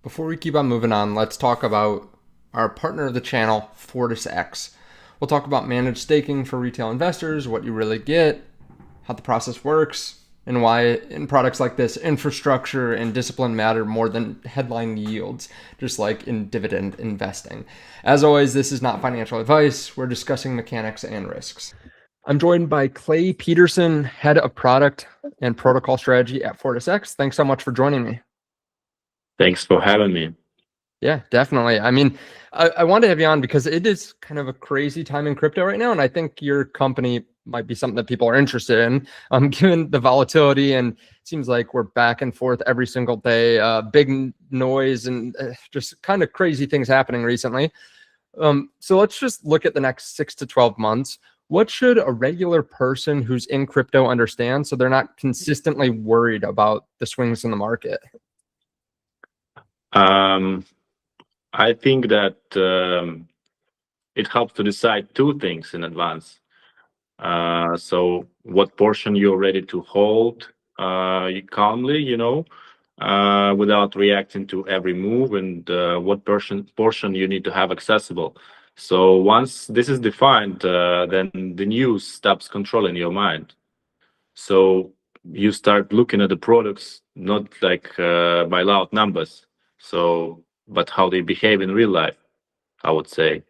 Before we keep on moving on, let's talk about our partner of the channel, Fortis X. We'll talk about managed staking for retail investors, what you really get, how the process works, and why in products like this, infrastructure and discipline matter more than headline yields, just like in dividend investing. As always, this is not financial advice. We're discussing mechanics and risks. I'm joined by Klay Peterson, head of product and protocol strategy at Fortis X. Thanks so much for joining me. Thanks for having me. Yeah, definitely. I mean, I wanted to have you on because it is kind of a crazy time in crypto right now, and I think your company might be something that people are interested in. Given the volatility, and it seems like we're back and forth every single day, big noise and just kind of crazy things happening recently. So let's just look at the next 6 to 12 months. What should a regular person who's in crypto understand so they're not consistently worried about the swings in the market? Um, I think that it helps to decide two things in advance. So what portion you're ready to hold calmly, without reacting to every move, and what portion you need to have accessible. So once this is defined, then the news stops controlling your mind. So you start looking at the products not like by loud numbers, but how they behave in real life, I would say.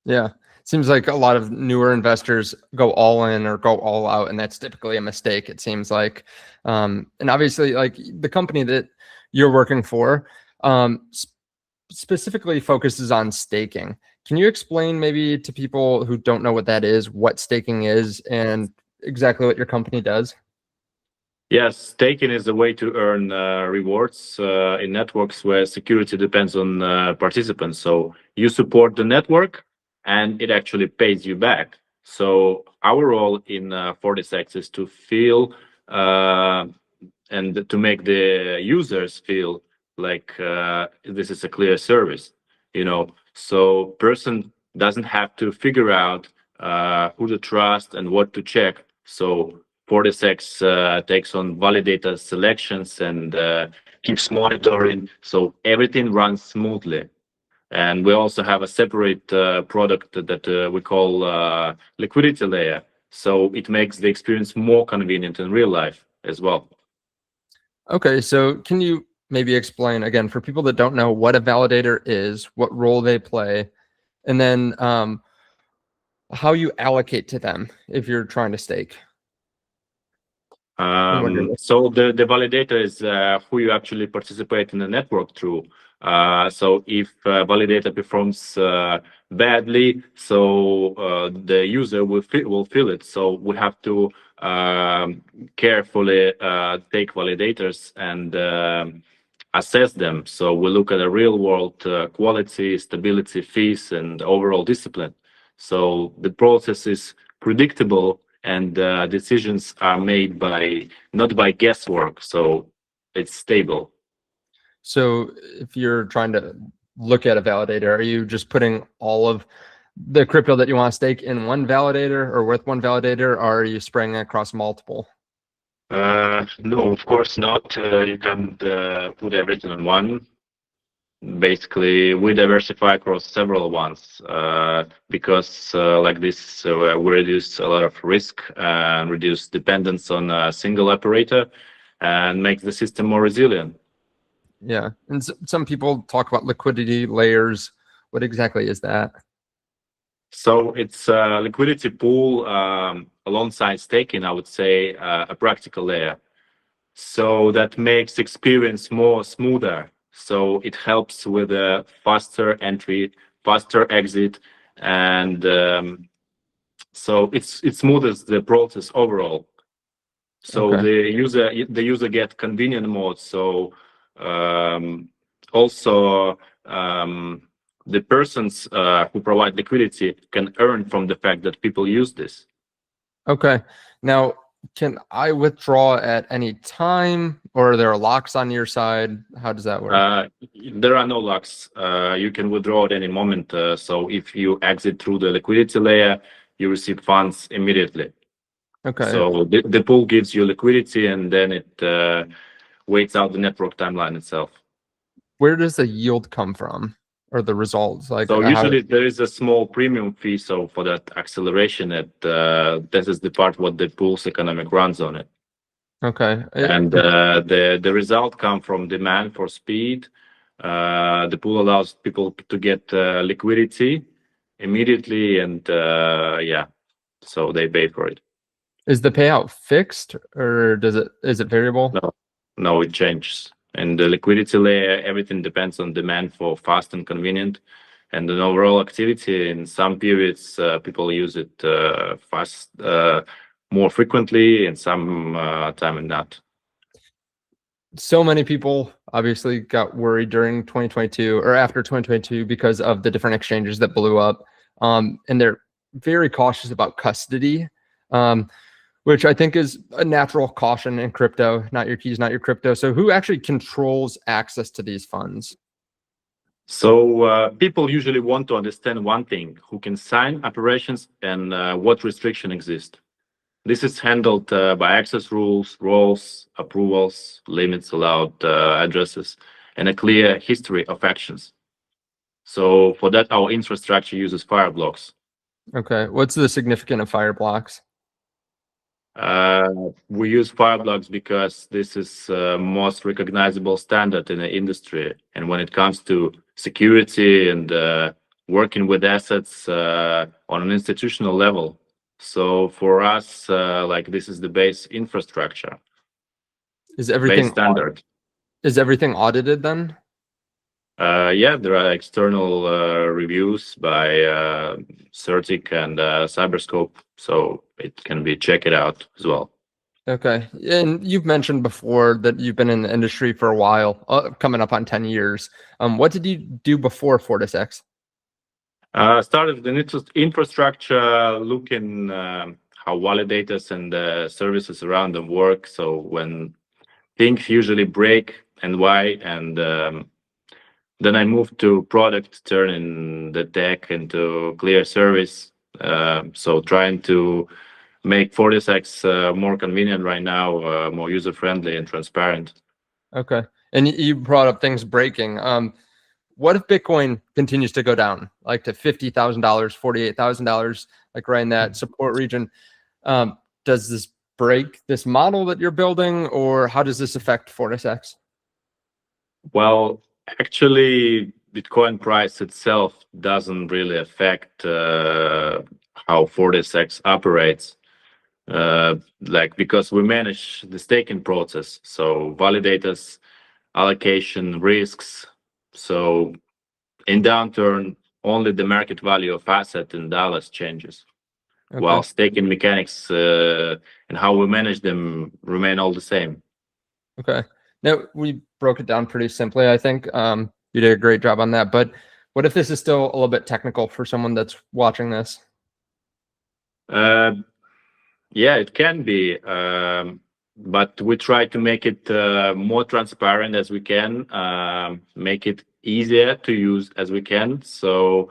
Yeah. Seems like a lot of newer investors go all in or go all out, and that's typically a mistake, it seems like. And obviously, like the company that you're working for specifically focuses on staking. Can you explain maybe to people who don't know what that is, what staking is, and exactly what your company does? Yes, staking is a way to earn rewards in networks where security depends on participants. So you support the network and it actually pays you back. So our role in Fortis X is to feel and to make the users feel like this is a clear service, So person doesn't have to figure out who to trust and what to check. So FortisX takes on validator selections and keeps monitoring, so everything runs smoothly. And we also have a separate product that we call liquidity layer, so it makes the experience more convenient in real life as well. Okay, so can you maybe explain again for people that don't know what a validator is, what role they play, and then how you allocate to them if you're trying to stake? So the validator is who you actually participate in the network through. So if validator performs badly, so the user will feel it. So we have to carefully take validators and assess them. So we look at the real world quality, stability, fees, and overall discipline. So the process is predictable and decisions are made not by guesswork, so it's stable. So if you're trying to look at a validator, are you just putting all of the crypto that you want to stake in one validator or with one validator, or are you spraying it across multiple? No, of course not. You can put everything on one. Basically, we diversify across several ones because like this, we reduce a lot of risk and reduce dependence on a single operator and make the system more resilient. Yeah. And some people talk about liquidity layers. What exactly is that? So it's a liquidity pool alongside staking, I would say, a practical layer. So that makes experience more smoother. So it helps with a faster entry, faster exit, and so it smooths the process overall. So Okay. the user get convenient mode. So also the persons who provide liquidity can earn from the fact that people use this. Okay. Now, can I withdraw at any time, or are there locks on your side? How does that work? There are no locks. You can withdraw at any moment. So if you exit through the liquidity layer, you receive funds immediately. Okay. So the pool gives you liquidity, and then it waits out the network timeline itself. where does the yield come from, or the results? Like, So usually there is a small premium fee. So for that acceleration, this is the part what the pool's economic runs on it. Okay. And the result come from demand for speed. The pool allows people to get liquidity immediately, and so they pay for it. Is the payout fixed, or is it variable? No, it changes. And the liquidity layer, everything depends on demand for fast and convenient, and an overall activity. In some periods, people use it fast, more frequently, and some time and not. So many people obviously got worried during 2022 or after 2022 because of the different exchanges that blew up, and they're very cautious about custody. Which I think is a natural caution in crypto, not your keys, not your crypto. So who actually controls access to these funds? So people usually want to understand one thing: who can sign operations and what restriction exist. This is handled by access rules, roles, approvals, limits allowed, addresses, and a clear history of actions. So for that, our infrastructure uses Fireblocks. Okay, what's the significance of Fireblocks? We use Fireblocks because this is most recognizable standard in the industry. And when it comes to security and working with assets on an institutional level. So for us, like this is the base infrastructure. Is everything base standard? Is everything audited then? Yeah, there are external reviews by Certic and Cyberscope, so it can be checked out as well. Okay, and you've mentioned before that you've been in the industry for a while, coming up on 10 years. What did you do before Fortis X? Started the infrastructure, looking how validators and services around them work. So when things usually break and why, and then I moved to product, turning the tech into clear service. So trying to make Fortis X more convenient right now, more user friendly and transparent. Okay, and you brought up things breaking. What if Bitcoin continues to go down, like to $50,000, $48,000, like right in that support region? Does this break this model that you're building, or how does this affect Fortis X? Well, actually, Bitcoin price itself doesn't really affect how Fortis X operates. Because we manage the staking process, so validators, allocation, risks. So in downturn, only the market value of asset in dollars changes, while staking mechanics and how we manage them remain all the same. Okay. Now we broke it down pretty simply. I think you did a great job on that. But what if this is still a little bit technical for someone that's watching this? Yeah, it can be, but we try to make it more transparent as we can, make it easier to use as we can. So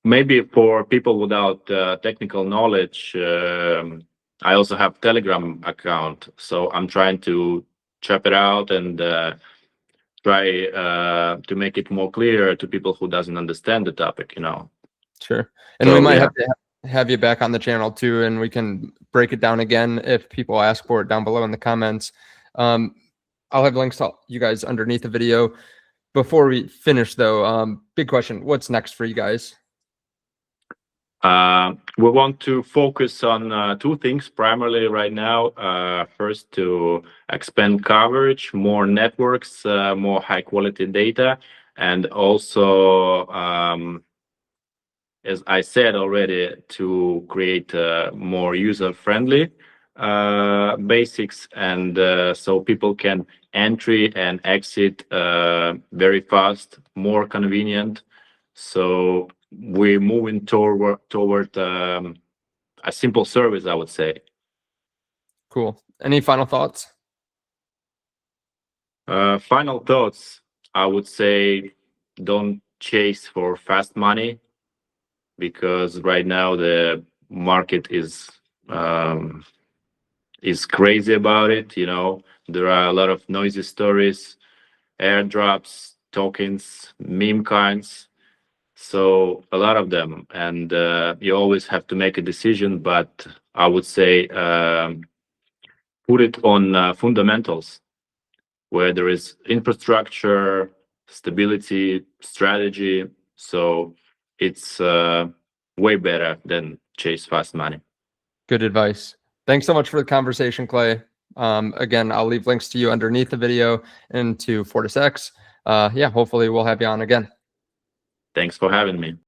maybe for people without technical knowledge, I also have Telegram account, so I'm trying to chop it out and try to make it more clear to people who doesn't understand the topic. Sure. And we might have to have you back on the channel too, and we can break it down again if people ask for it down below in the comments. I'll have links to you guys underneath the video. Before we finish though, big question, what's next for you guys? We want to focus on two things primarily right now. First, to expand coverage, more networks, more high quality data, and also, as I said already, to create more user friendly basics, and so people can entry and exit very fast, more convenient. So we're moving toward a simple service, I would say. Cool. Any final thoughts? Final thoughts, I would say, don't chase for fast money, because right now the market is crazy about it. There are a lot of noisy stories. airdrops, tokens, meme coins. So a lot of them, and you always have to make a decision. But I would say put it on fundamentals, where there is infrastructure, stability, strategy. So it's way better than chase fast money. Good advice. Thanks so much for the conversation, Klay. Again, I'll leave links to you underneath the video and to FortisX. Yeah, hopefully we'll have you on again. Thanks for having me.